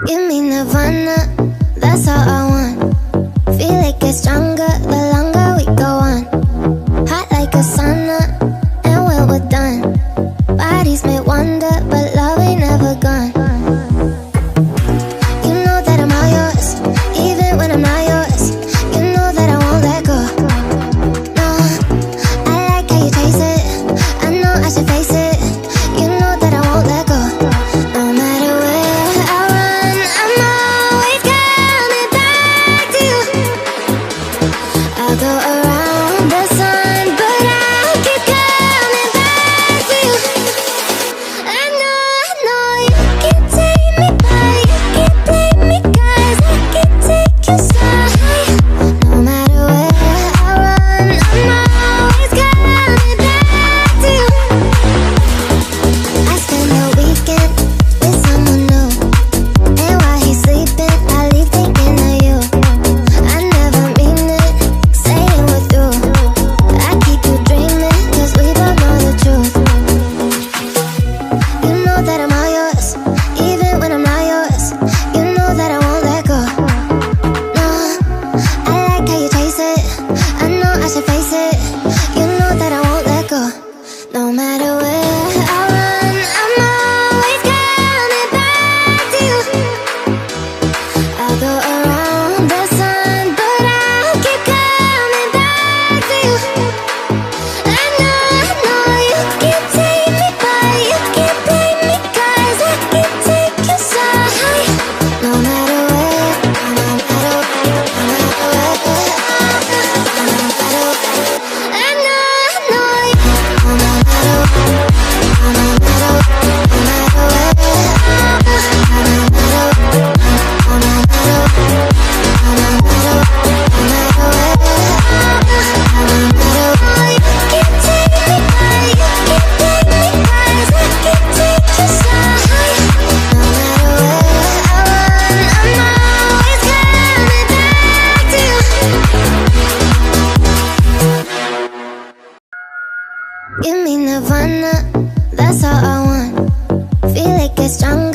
Give me nirvana, that's all I want. Feel it get stronger the longer we go on. Hot like a sauna, and when we're done, bodies may wander, but love ain't never gone. You know that I'm all yours, even when I'm not yours. You know that I won't let go. No, I like how you taste it, I know I should face it. You know that I won't let go. No matter where I run, I'm always coming back to you. I'll go around the sun, but I'll keep coming back to you. I know you can't take me, but you can't blame me, 'cause I can take you so high. No matter where I run, I'm always coming back to you. I spend the weekend with someone new, and while he's sleeping, I leave thinking of you. I never mean it, saying we're through. I keep you dreaming, 'cause we both know the truth. You know that I'm all yours, even when I'm not yours. You know that I won't let go. No, I like how you taste it, I know I should face it. You know that I won't let go. No matter where I run, I'm always coming back to you. I'll go around the sun, but I'll keep coming back to you. I know you can't take me, but you can't blame me, 'cause I can take you so high. No matter where, no matter where, no matter where, no matter where. I know you, no matter where, no matter where, no matter where, no matter where, no matter where, no matter where, no matter where, no matter where. You can't take me, but you can't blame me, 'cause I can take you so high. No matter where I run, I'm always coming back to you. Give me nirvana, that's all I want. Feel it get stronger